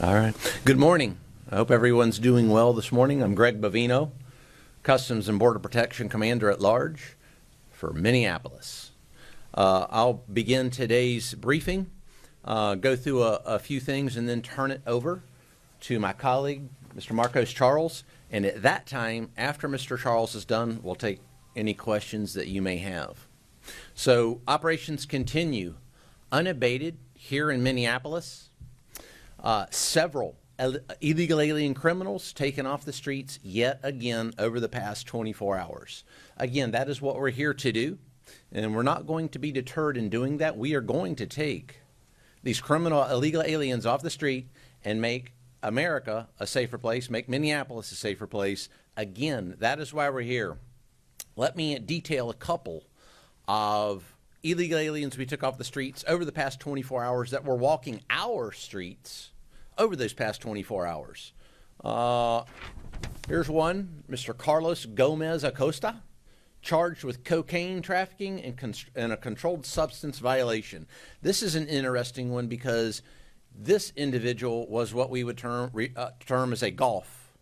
All right. Good morning. I hope everyone's doing well this morning. I'm Greg Bovino, Customs and Border Protection Commander at Large for Minneapolis. I'll begin today's briefing, go through a few things, and then turn it over to my colleague, Mr. Marcos Charles. And at that time, after Mr. Charles is done, we'll take any questions that you may have. So operations continue unabated here in Minneapolis. Several illegal alien criminals taken off the streets yet again over the past 24 hours. Again, that is what we're here to do, and we're not going to be deterred in doing that. We are going to take these criminal illegal aliens off the street and make America a safer place, make Minneapolis a safer place. Again, that is why we're here. Let me detail a couple of illegal aliens we took off the streets over the past 24 hours that were walking our streets over those past 24 hours. Here's one, Mr. Carlos Gomez Acosta, charged with cocaine trafficking and a controlled substance violation. This is an interesting one because this individual was what we would term as a golf,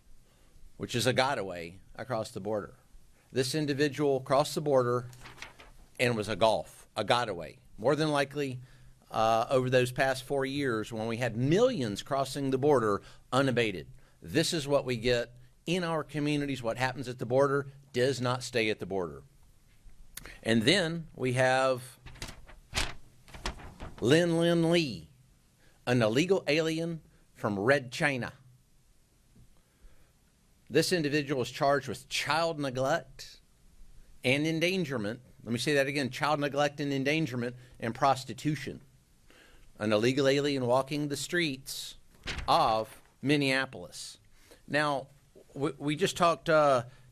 which is a getaway across the border. This individual crossed the border and was a getaway. More than likely, over those past 4 years when we had millions crossing the border unabated. This is what we get in our communities. What happens at the border does not stay at the border. And then we have Lin Lee, an illegal alien from Red China. This individual is charged with child neglect and endangerment. Let me say that again, child neglect and endangerment and prostitution. An illegal alien walking the streets of Minneapolis. Now, we just talked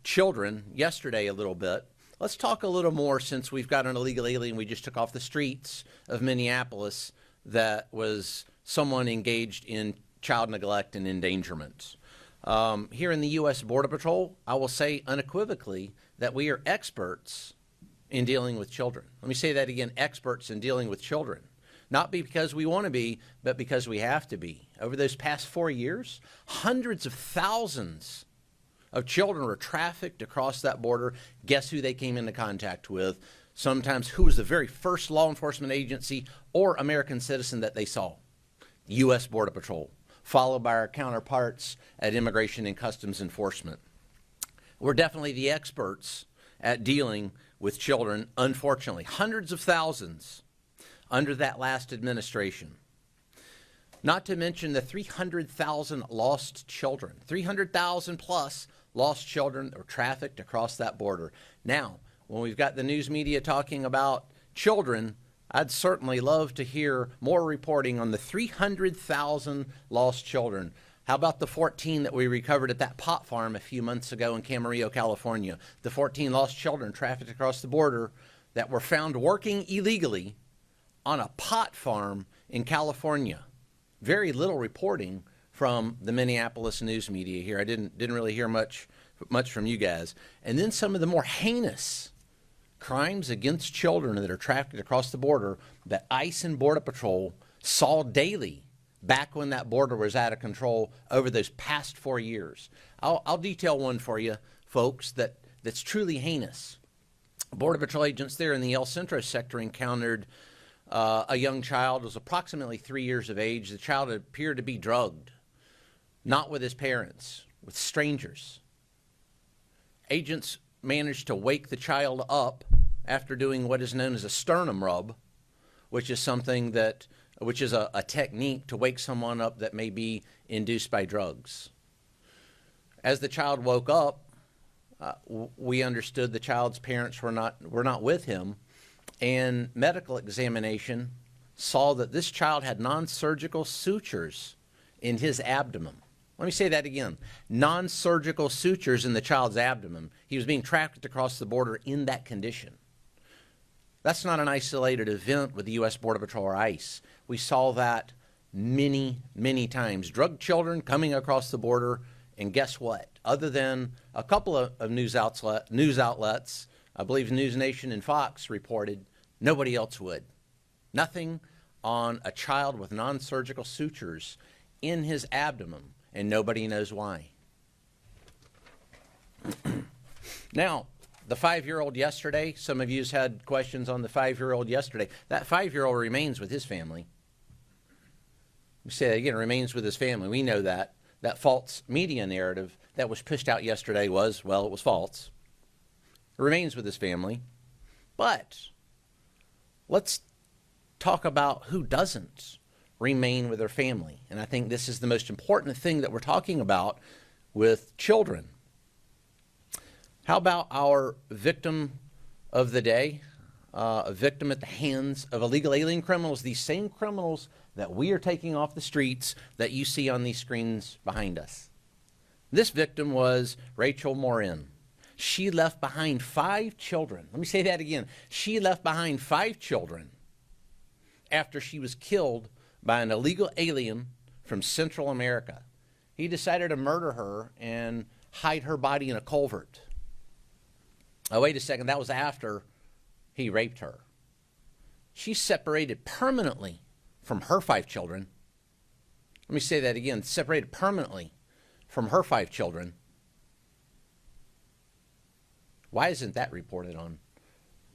children yesterday a little bit. Let's talk a little more since we've got an illegal alien we just took off the streets of Minneapolis that was someone engaged in child neglect and endangerment. Here in the U.S. Border Patrol, I will say unequivocally that we are experts in dealing with children. Let me say that again, experts in dealing with children. Not because we want to be, but because we have to be. Over those past 4 years, hundreds of thousands of children were trafficked across that border. Guess who they came into contact with? Sometimes who was the very first law enforcement agency or American citizen that they saw? U.S. Border Patrol, followed by our counterparts at Immigration and Customs Enforcement. We're definitely the experts at dealing with children, unfortunately. Hundreds of thousands under that last administration. Not to mention the 300,000 lost children, 300,000 plus lost children that were trafficked across that border. Now, when we've got the news media talking about children, I'd certainly love to hear more reporting on the 300,000 lost children. How about the 14 that we recovered at that pot farm a few months ago in Camarillo, California? The 14 lost children trafficked across the border that were found working illegally on a pot farm in California. Very little reporting from the Minneapolis news media here. I didn't really hear much from you guys. And then some of the more heinous crimes against children that are trafficked across the border that ICE and Border Patrol saw daily back when that border was out of control over those past 4 years. I'll detail one for you, folks, that's truly heinous. Border Patrol agents there in the El Centro sector encountered a young child, was approximately 3 years of age. The child appeared to be drugged, not with his parents, with strangers. Agents managed to wake the child up after doing what is known as a sternum rub, which is a technique to wake someone up that may be induced by drugs. As the child woke up, we understood the child's parents were not with him, and medical examination saw that this child had non-surgical sutures in his abdomen. Let me say that again. Non-surgical sutures in the child's abdomen. He was being trafficked across the border in that condition. That's not an isolated event with the U.S. Border Patrol or ICE. We saw that many, many times. Drug children coming across the border, and guess what? Other than a couple of news outlets, I believe News Nation and Fox reported, nobody else would. Nothing on a child with non-surgical sutures in his abdomen, and nobody knows why. Now, the 5-year-old yesterday, some of you had questions on the 5-year-old yesterday. That 5-year-old remains with his family. We say that again, remains with his family. We know that. That false media narrative that was pushed out yesterday was, well, it was false. It remains with his family. But let's talk about who doesn't remain with their family. And I think this is the most important thing that we're talking about with children. How about our victim of the day, a victim at the hands of illegal alien criminals, these same criminals that we are taking off the streets that you see on these screens behind us. This victim was Rachel Morin. She left behind 5 children. Let me say that again. She left behind 5 children after she was killed by an illegal alien from Central America. He decided to murder her and hide her body in a culvert. Oh, wait a second. That was after he raped her. She's separated permanently from her 5 children. Let me say that again. Separated permanently from her 5 children. Why isn't that reported on?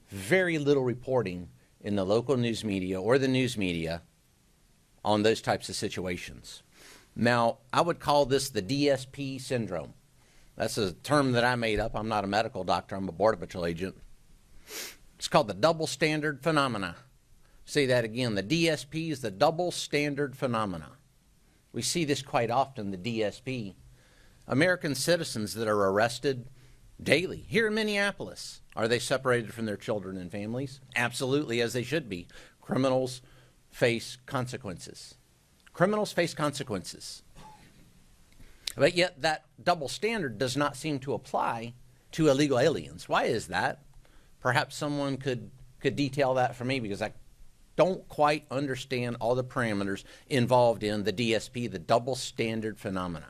Very little reporting in the local news media or the news media on those types of situations. Now, I would call this the DSP syndrome. That's a term that I made up. I'm not a medical doctor. I'm a Border Patrol agent. It's called the double standard phenomena. Say that again. The DSP is the double standard phenomena. We see this quite often, the DSP. American citizens that are arrested daily here in Minneapolis. Are they separated from their children and families? Absolutely, as they should be. Criminals face consequences. Criminals face consequences. But yet that double standard does not seem to apply to illegal aliens. Why is that? Perhaps someone could detail that for me, because I don't quite understand all the parameters involved in the DSP, the double standard phenomena.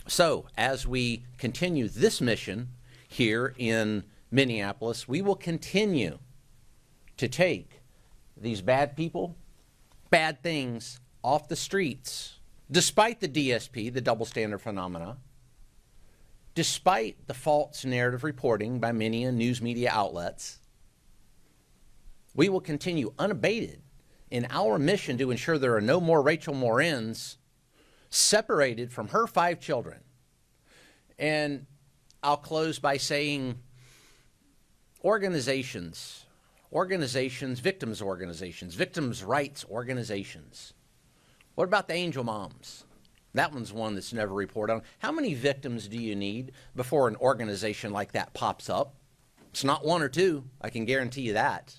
So, as we continue this mission here in Minneapolis, we will continue to take these bad people, bad things off the streets, despite the DSP, the double standard phenomena, despite the false narrative reporting by many news media outlets. We will continue unabated in our mission to ensure there are no more Rachel Morins separated from her 5 children. And I'll close by saying organizations, victims rights organizations. What about the angel moms? That one's one that's never reported on. How many victims do you need before an organization like that pops up? It's not 1 or 2. I can guarantee you that.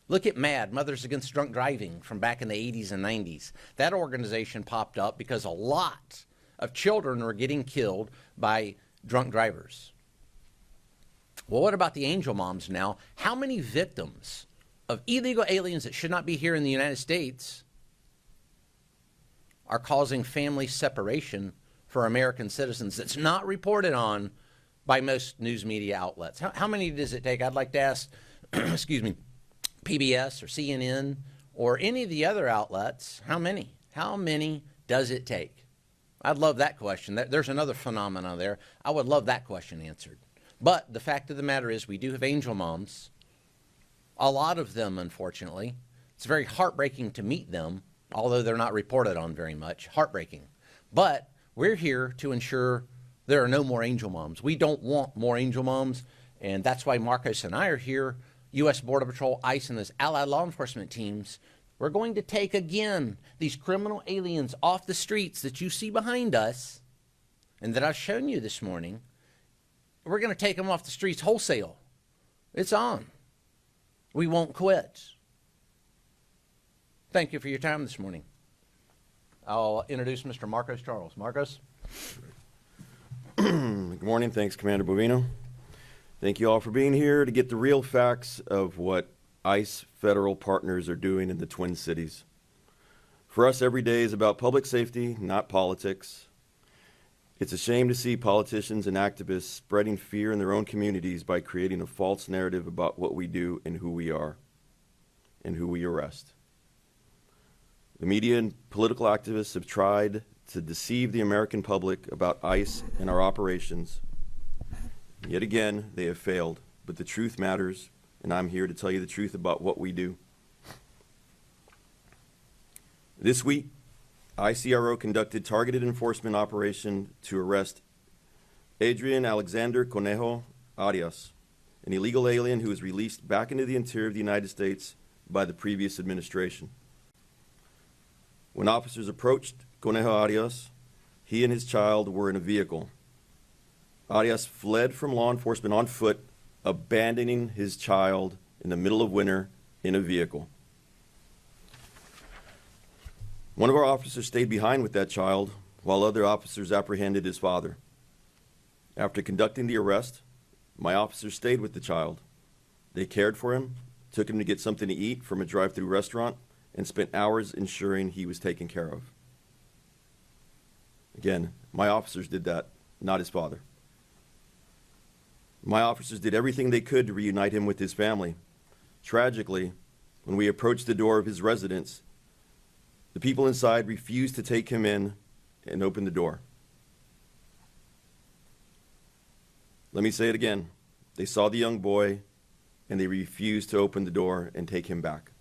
Look at MAD, Mothers Against Drunk Driving, from back in the 80s and 90s. That organization popped up because a lot of children were getting killed by drunk drivers. Well, what about the angel moms now? How many victims of illegal aliens that should not be here in the United States are causing family separation for American citizens that's not reported on by most news media outlets? How many does it take? I'd like to ask, excuse me, PBS or CNN or any of the other outlets, how many? How many does it take? I'd love that question. There's another phenomena there. I would love that question answered. But the fact of the matter is we do have angel moms, a lot of them, unfortunately. It's very heartbreaking to meet them, although they're not reported on very much. Heartbreaking. But we're here to ensure there are no more angel moms. We don't want more angel moms, and that's why Marcos and I are here, U.S. Border Patrol, ICE, and those allied law enforcement teams. We're going to take, again, these criminal aliens off the streets that you see behind us and that I've shown you this morning. We're going to take them off the streets wholesale. It's on. We won't quit. Thank you for your time this morning. I'll introduce Mr. Marcos Charles. Marcos? Good morning. Thanks, Commander Bovino. Thank you all for being here to get the real facts of what ICE federal partners are doing in the Twin Cities. For us, every day is about public safety, not politics. It's a shame to see politicians and activists spreading fear in their own communities by creating a false narrative about what we do and who we are and who we arrest. The media and political activists have tried to deceive the American public about ICE and our operations. Yet again, they have failed, but the truth matters, and I'm here to tell you the truth about what we do. This week, ICRO conducted targeted enforcement operation to arrest Adrian Alexander Conejo Arias, an illegal alien who was released back into the interior of the United States by the previous administration. When officers approached Conejo Arias, he and his child were in a vehicle. Arias fled from law enforcement on foot, abandoning his child in the middle of winter in a vehicle. One of our officers stayed behind with that child while other officers apprehended his father. After conducting the arrest, my officers stayed with the child. They cared for him, took him to get something to eat from a drive-through restaurant, and spent hours ensuring he was taken care of. Again, my officers did that, not his father. My officers did everything they could to reunite him with his family. Tragically, when we approached the door of his residence, the people inside refused to take him in and open the door. Let me say it again. They saw the young boy and they refused to open the door and take him back.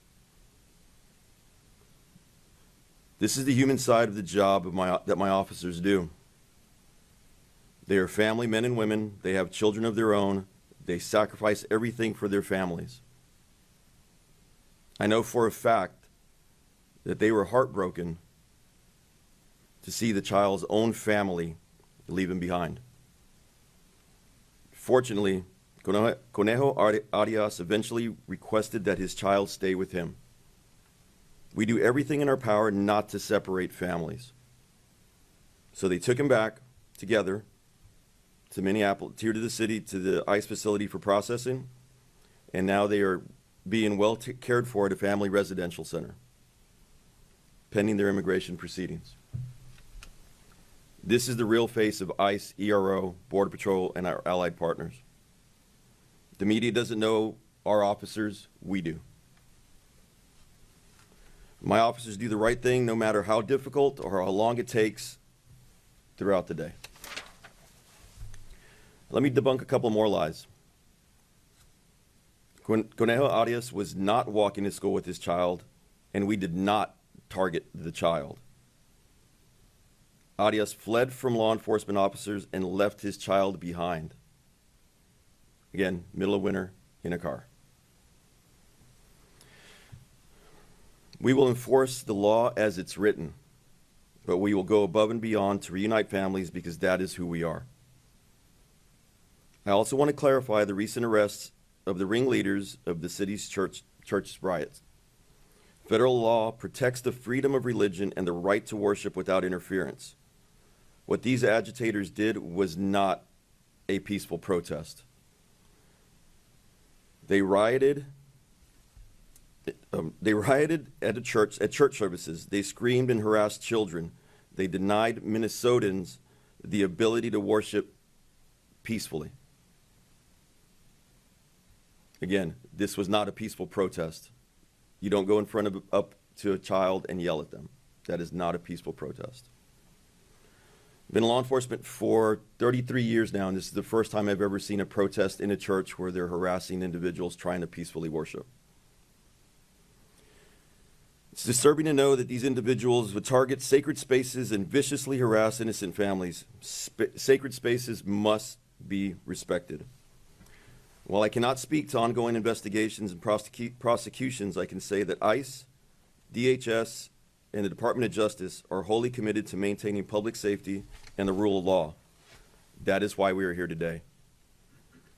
This is the human side of the job that my officers do. They are family men and women. They have children of their own. They sacrifice everything for their families. I know for a fact that they were heartbroken to see the child's own family leave him behind. Fortunately, Conejo Arias eventually requested that his child stay with him. We do everything in our power not to separate families. So they took him back together to Minneapolis, here to the city, to the ICE facility for processing, and now they are being well cared for at a family residential center, pending their immigration proceedings. This is the real face of ICE, ERO, Border Patrol, and our allied partners. The media doesn't know our officers, we do. My officers do the right thing no matter how difficult or how long it takes throughout the day. Let me debunk a couple more lies. Conejo Arias was not walking to school with his child, and we did not target the child. Arias fled from law enforcement officers and left his child behind. Again, middle of winter, in a car. We will enforce the law as it's written, but we will go above and beyond to reunite families because that is who we are. I also want to clarify the recent arrests of the ringleaders of the city's church riots. Federal law protects the freedom of religion and the right to worship without interference. What these agitators did was not a peaceful protest. They rioted at church services. They screamed and harassed children. They denied Minnesotans the ability to worship peacefully. Again, this was not a peaceful protest. You don't go in front up to a child and yell at them. That is not a peaceful protest. I've been in law enforcement for 33 years now, and this is the first time I've ever seen a protest in a church where they're harassing individuals trying to peacefully worship. It's disturbing to know that these individuals would target sacred spaces and viciously harass innocent families. Sacred spaces must be respected. While I cannot speak to ongoing investigations and prosecutions, I can say that ICE, DHS, and the Department of Justice are wholly committed to maintaining public safety and the rule of law. That is why we are here today.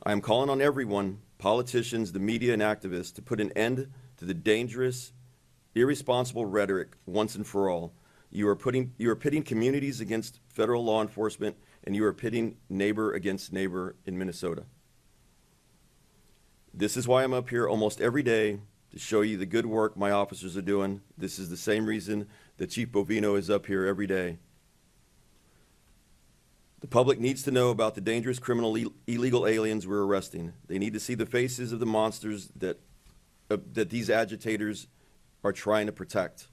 I am calling on everyone, politicians, the media, and activists to put an end to the dangerous, irresponsible rhetoric once and for all. You are pitting communities against federal law enforcement, and you are pitting neighbor against neighbor in Minnesota. This is why I'm up here almost every day, to show you the good work my officers are doing. This is the same reason that Chief Bovino is up here every day. The public needs to know about the dangerous criminal illegal aliens we're arresting. They need to see the faces of the monsters that these agitators are trying to protect.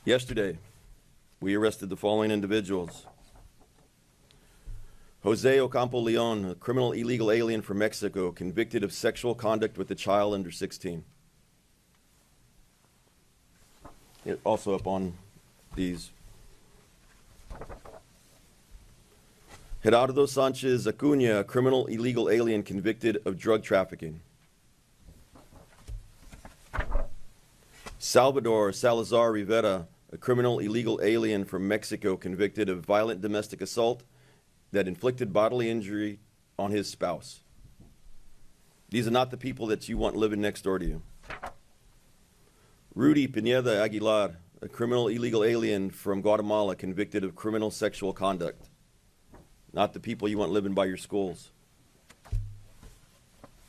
Yesterday, we arrested the following individuals. Jose Ocampo Leon, a criminal illegal alien from Mexico, convicted of sexual conduct with a child under 16. Also up on these. Gerardo Sanchez Acuña, a criminal illegal alien convicted of drug trafficking. Salvador Salazar Rivera, a criminal illegal alien from Mexico convicted of violent domestic assault that inflicted bodily injury on his spouse. These are not the people that you want living next door to you. Rudy Pineda Aguilar, a criminal illegal alien from Guatemala convicted of criminal sexual conduct. Not the people you want living by your schools.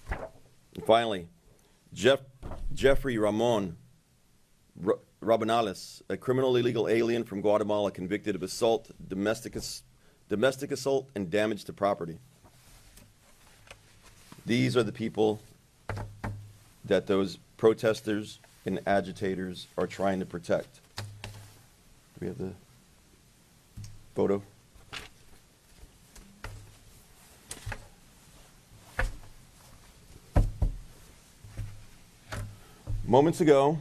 And finally, Jeffrey Ramon Rabanales, a criminal illegal alien from Guatemala convicted of assault, domestic assault, and damage to property. These are the people that those protesters and agitators are trying to protect. Do we have the photo? Moments ago,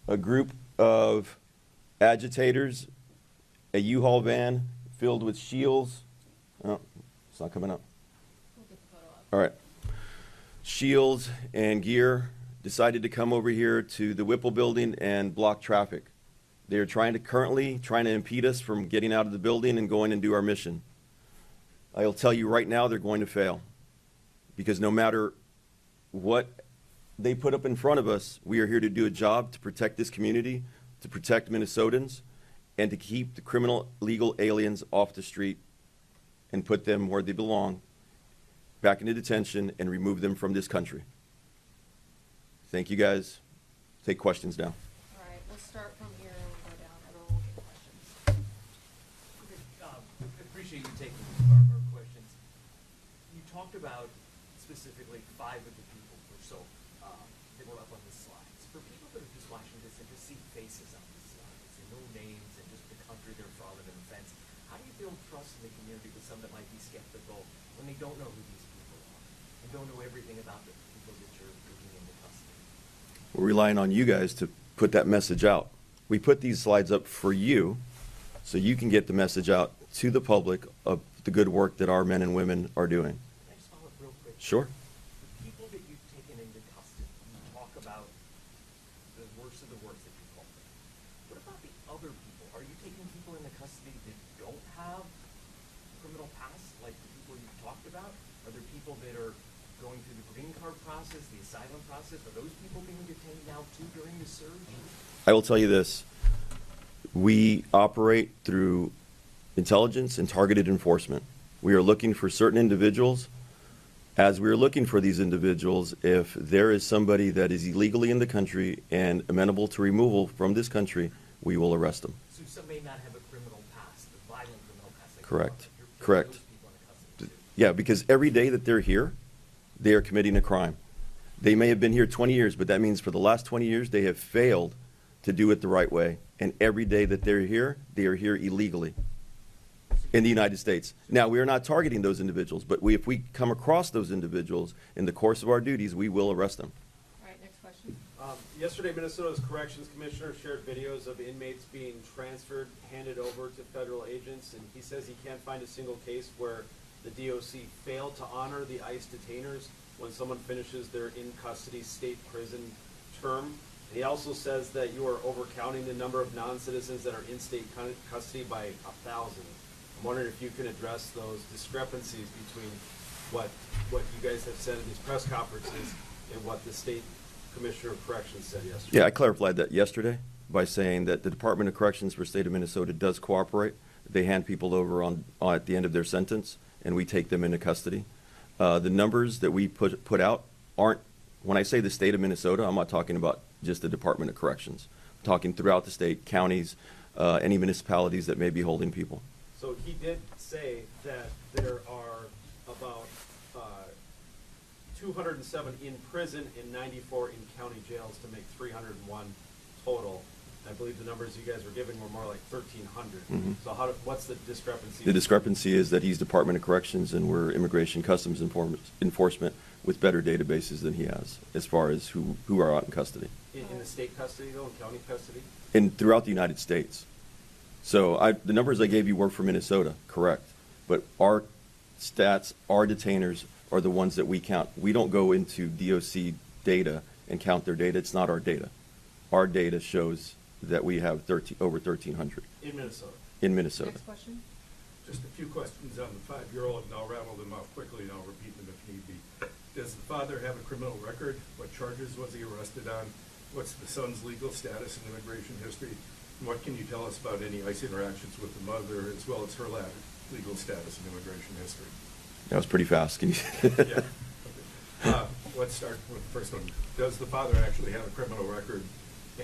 a group of agitators, a U-Haul van filled with shields. Oh, it's not coming up. We'll get the photo up. All right. Shields and gear decided to come over here to the Whipple building and block traffic. They are currently trying to impede us from getting out of the building and going and do our mission. I'll tell you right now, they're going to fail. Because no matter what they put up in front of us, we are here to do a job to protect this community, to protect Minnesotans, and to keep the criminal legal aliens off the street and put them where they belong, back into detention, and remove them from this country. Thank you, guys. Take questions now. All right, we'll start from here and we'll go down. Everyone will get questions. Okay, appreciate you taking our questions. You talked about specifically 5 of the people or so that were up on the slides. For people that are just watching this and just see faces on the slides and no names and just the country they're from and the fence, how do you build trust in the community with some that might be skeptical when they don't know who these people are and don't know everything about the people that you're taking into custody? We're relying on you guys to put that message out. We put these slides up for you so you can get the message out to the public of the good work that our men and women are doing. Can I just follow up real quick? Sure. The people that you've taken into custody, you talk about the worst of the worst that you call them. What about the other people? Are you taking people into custody that don't have criminal past, like the people you've talked about? Are there people that are going through the green card process, the asylum process? Are those people being detained now too during the surge? I will tell you this. We operate through intelligence and targeted enforcement. We are looking for certain individuals. As we are looking for these individuals, if there is somebody that is illegally in the country and amenable to removal from this country, we will arrest them. So some may not have a criminal past, a violent criminal past. Like Correct. You're putting Correct. those people into custody too. Yeah, because every day that they're here, they are committing a crime. They may have been here 20 years, but that means for the last 20 years, they have failed to do it the right way. And every day that they're here, they are here illegally in the United States. Now, we are not targeting those individuals, but if we come across those individuals in the course of our duties, we will arrest them. All right, next question. Yesterday, Minnesota's corrections commissioner shared videos of inmates being transferred, handed over to federal agents, and he says he can't find a single case where the DOC failed to honor the ICE detainers when someone finishes their in-custody state prison term. And he also says that you are overcounting the number of non-citizens that are in state custody by 1,000. I'm wondering if you can address those discrepancies between what you guys have said in these press conferences and what the state commissioner of corrections said yesterday. Yeah, I clarified that yesterday by saying that the Department of Corrections for the state of Minnesota does cooperate. They hand people over at the end of their sentence, and we take them into custody. The numbers that we put out aren't, when I say the state of Minnesota, I'm not talking about just the Department of Corrections. I'm talking throughout the state, counties, any municipalities that may be holding people. So he did say that there are about 207 in prison and 94 in county jails to make 301 total. I believe the numbers you guys were giving were more like 1,300. So what's the discrepancy? The discrepancy is that he's Department of Corrections and we're Immigration Customs Enforcement with better databases than he has as far as who are out in custody. In the state custody, though, in county custody? And throughout the United States. So the numbers I gave you were for Minnesota, correct. But our stats, our detainers are the ones that we count. We don't go into DOC data and count their data. It's not our data. Our data shows that we have over 1,300 In Minnesota. in Minnesota. Next question? Just a few questions on the 5-year-old, and I'll rattle them off quickly, and I'll repeat them if need be. Does the father have a criminal record? What charges was he arrested on? What's the son's legal status and immigration history? And what can you tell us about any ICE interactions with the mother, as well as her legal status and immigration history? That was pretty fast. Can you? Yeah. Okay. Let's start with the first one. Does the father actually have a criminal record?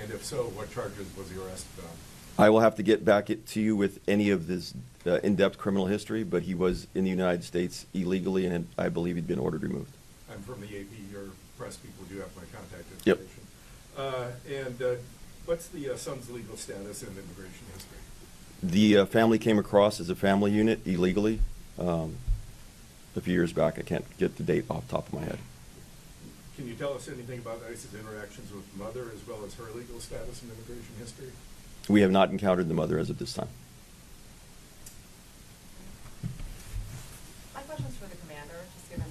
And if so, what charges was he arrested on? I will have to get back to you with any of this in-depth criminal history, but he was in the United States illegally, and I believe he'd been ordered removed. I'm from the AP. Your press people do have my contact Yep. information. What's the son's legal status and immigration history? The family came across as a family unit illegally a few years back. I can't get the date off the top of my head. Can you tell us anything about ICE's interactions with the mother, as well as her legal status and immigration history? We have not encountered the mother as of this time. My question's for the commander, just given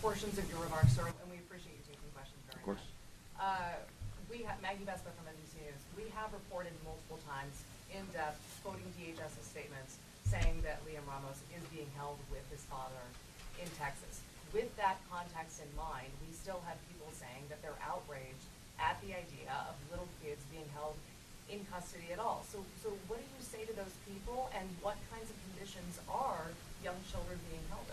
portions of your remarks, sir, and we appreciate you taking questions very much. Of course. Maggie Vespa from NBC News. We have reported multiple times in depth, quoting DHS's statements, saying that Liam Ramos is being held with his father in Texas. With that context in mind, we still have people saying that they're outraged at the idea of little kids being held in custody at all. So what do you say to those people, and what kinds of conditions are young children being held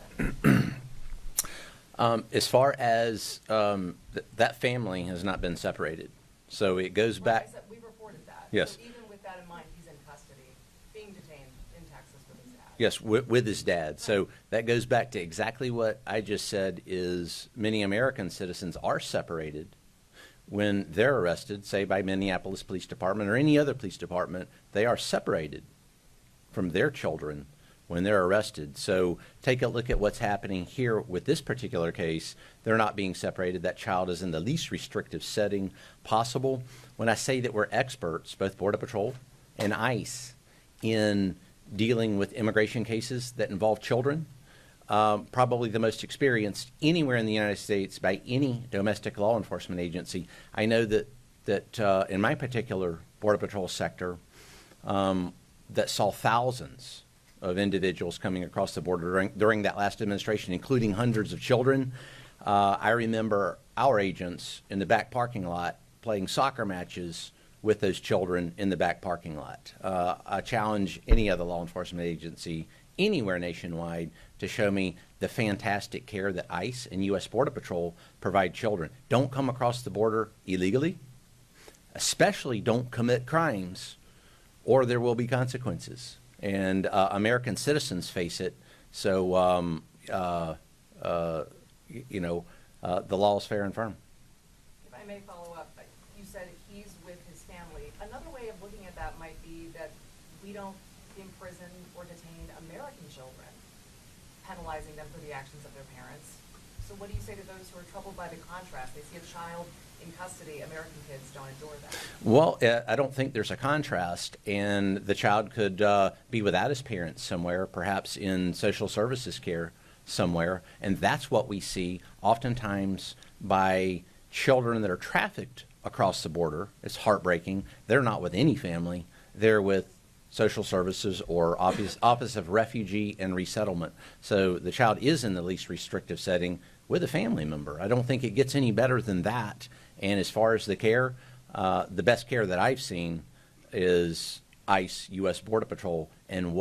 in? As far as that family has not been separated, so it goes back. I said we reported that. Yes. So even with that in mind, he's in custody, being detained in Texas with his dad. Yes, with his dad. So that goes back to exactly what I just said. Is many American citizens are separated when they're arrested, say by Minneapolis Police Department or any other police department. They are separated from their children when they're arrested. So take a look at what's happening here with this particular case. They're not being separated. That child is in the least restrictive setting possible. When I say that we're experts, both Border Patrol and ICE, in dealing with immigration cases that involve children, probably the most experienced anywhere in the United States by any domestic law enforcement agency. I know that in my particular Border Patrol sector, that saw thousands of individuals coming across the border during that last administration, including hundreds of children. I remember our agents in the back parking lot playing soccer matches with those children in the back parking lot. I challenge any other law enforcement agency anywhere nationwide to show me the fantastic care that ICE and U.S. Border Patrol provide children. Don't come across the border illegally, especially don't commit crimes, or there will be consequences. And American citizens face it. So, the law is fair and firm. If I may follow up, you said he's with his family. Another way of looking at that might be that we don't imprison or detain American children, penalizing them for the actions of their parents. So what do you say to those who are troubled by the contrast? They see a child in custody. American kids don't endure that. Well, I don't think there's a contrast, and the child could be without his parents somewhere, perhaps in social services care somewhere, and that's what we see oftentimes by children that are trafficked across the border. It's heartbreaking. They're not with any family. They're with social services or Office of Refugee and Resettlement. So the child is in the least restrictive setting with a family member. I don't think it gets any better than that. And as far as the care, the best care that I've seen is ICE, U.S. Border Patrol, and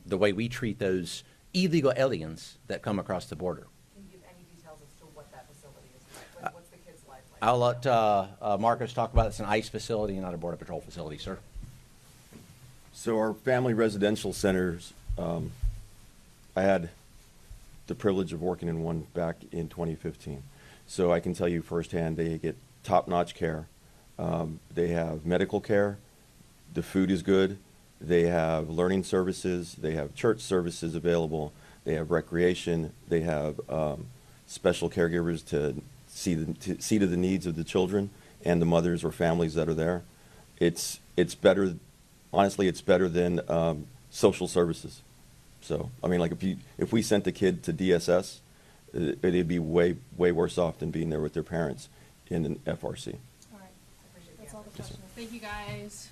the way we treat those illegal aliens that come across the border. Can you give any details as to what that facility is like? What's the kid's life like? I'll let Marcos talk about it. It's an ICE facility, not a Border Patrol facility, sir. So our family residential centers, I had the privilege of working in one back in 2015. So I can tell you firsthand, they get top-notch care. They have medical care. The food is good. They have learning services. They have church services available. They have recreation. They have special caregivers to see to the needs of the children and the mothers or families that are there. It's better. Honestly, it's better than social services. So, I mean, like if we sent a kid to DSS, it'd be way worse off than being there with their parents in an FRC. All right. Appreciate the That's all the answer. questions. Thank you, guys.